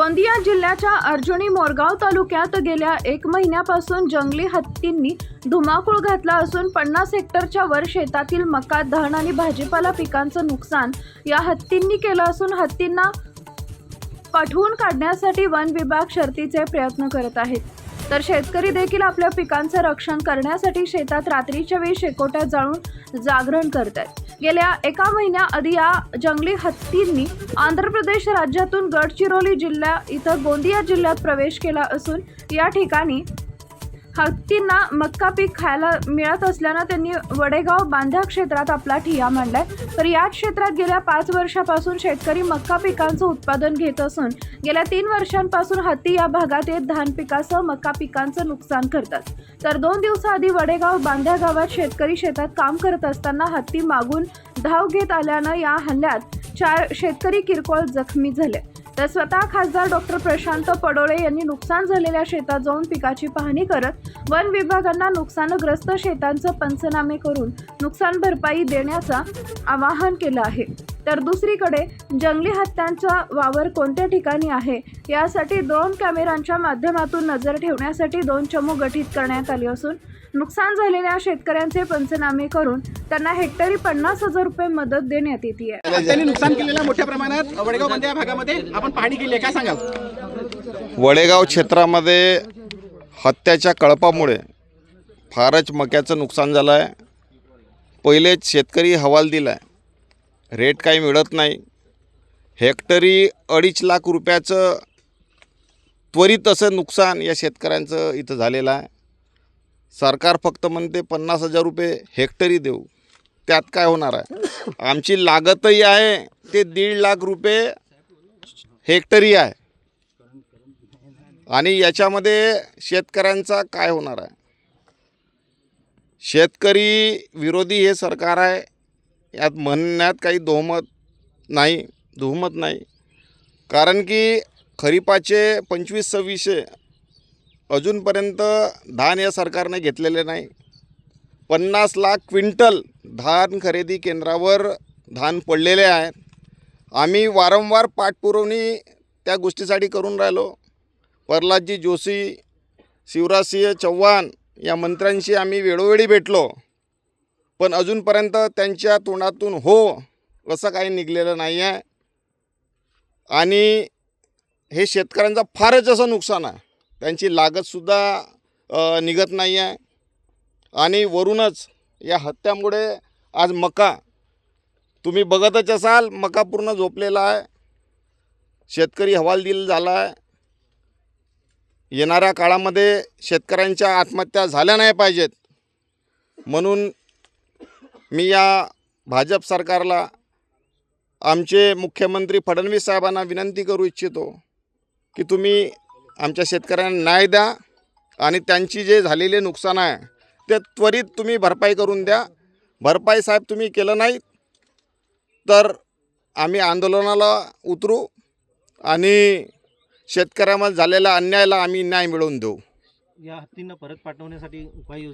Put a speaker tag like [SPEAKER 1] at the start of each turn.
[SPEAKER 1] गोंदिया जिल्ह्याच्या अर्जुनी मोरगाव तालुक्यात गेल्या 1 महिन्यापासून जंगली हत्तींनी धुमाकूळ घातला असून 50 हेक्टरच्या वर शेतातील मका, धान आणि भाजीपाला पिकांचं नुकसान या हत्तींनी केलं असून हत्तींना पाठवून काढण्यासाठी वन विभाग शर्थीचे प्रयत्न करत आहेत. तर शेतकरी देखील आपल्या पिकांचं रक्षण करण्यासाठी शेतात रात्रीच्या वेळी शेकोट्या जाळून जागरण करतात. गेल्या 1 महिन्याआधी या जंगली हत्तींनी आंध्र प्रदेश राज्यातून गडचिरोली जिल्हा इथं गोंदिया जिल्ह्यात प्रवेश केला असून या ठिकाणी हत्तींना मक्का पीक खायला मिळत असल्यानं त्यांनी वडेगाव बांधा क्षेत्रात आपला ठिय्या मांडलाय. तर या क्षेत्रात गेल्या 5 वर्षापासून शेतकरी मक्का पिकांचं उत्पादन घेत असून गेल्या 3 वर्षांपासून हत्ती या भागात येत धान पिकासह मक्का पिकांचं नुकसान करतात. तर 2 दिवसाआधी वडेगाव बांधा गावात शेतकरी शेतात काम करत असताना हत्ती मागून धाव घेत आल्यानं या हल्ल्यात 4 शेतकरी किरकोळ जखमी झाले. तर स्वतः खासदार डॉक्टर प्रशांत पडोळे यांनी नुकसान झालेल्या शेतात जाऊन पिकाची पाहणी करत वन विभागांना नुकसानग्रस्त शेतांचं पंचनामे करून नुकसान भरपाई देण्याचं आवाहन केलं आहे. तर दुसरीकडे जंगली हत्तींचा वावर कोणत्या ठिकाणी आहे यासाठी ड्रोन कॅमेऱ्यांच्या माध्यमातून नजर ठेवण्यासाठी 2 चमू गठीत करण्यात आली असून नुकसान झालेल्या शेतकऱ्यांचे पंचनामे करून त्यांना हेक्टरी 50,000 रुपये मदत देण्यात येते.
[SPEAKER 2] त्यांनी नुकसान केलेल्या मोठ्या प्रमाणात वडेगाव बांधा या भागामध्ये आपण पाहणी केली आहे, काय सांगाल?
[SPEAKER 3] वडेगाव क्षेत्रामध्ये हत्तीच्या कळपामुळे फारच मक्याचं नुकसान झालं आहे. पहिलेच शेतकरी हवाल दिला आहे, रेट काही मिळत नाही. हेक्टरी 2.5 लाख रुपयाचं त्वरित असं नुकसान या शेतकऱ्यांचं इथं झालेलं आहे. सरकार फक्त म्हणते 50,000 रुपये हेक्टरी देऊ, त्यात काय होणार आहे? आमची लागतही आहे ते 1.5 लाख रुपये हेक्टरी आहे आणि याच्यामध्ये शेतकऱ्यांचा काय होणार आहे? शेतकरी विरोधी हे सरकार आहे, यात म्हणण्यात काही दुमत नाही. कारण की खरीपाचे 25-26 अजूनपर्यंत धान या सरकारने घेतलेले नाही. 50 लाख क्विंटल धान खरेदी केंद्रावर धान पडलेले आहेत. आम्ही वारंवार पाठपुरवणी त्या गोष्टीसाठी करून राहिलो. प्रल्हादजी जोशी, शिवराजसिंह चौहान या मंत्र्यांशी आम्ही वेळोवेळी भेटलो, पण अजूनपर्यंत त्यांच्या तोंडातून हो असं काही निघलेलं नाही आहे. आणि हे शेतकऱ्यांचं फारच असं नुकसान आहे. त्यांची लागतसुद्धा निघत नाही आहे आणि वरूनच या हत्यामुळे आज मका तुम्ही बघतच असाल, मका पूर्ण झोपलेला आहे. शेतकरी हवालदिल झाला आहे. येणाऱ्या काळामध्ये शेतकऱ्यांच्या आत्महत्या झाल्या नाही पाहिजेत म्हणून मी या भाजप सरकारला, आमचे मुख्यमंत्री फडणवीस साहेबांना विनंती करू इच्छितो की तुम्ही आमच्या शेतकऱ्यांना न्याय द्या आणि त्यांची जे झालेले नुकसान आहे ते त्वरित तुम्ही भरपाई करून द्या. भरपाई साहेब तुम्ही केलं नाही तर आम्ही आंदोलनाला उतरू आणि शेतकऱ्यांमध्ये झालेल्या अन्यायाला आम्ही न्याय मिळवून देऊ.
[SPEAKER 4] या हत्तींना परत पाठवण्यासाठी उपाययोजना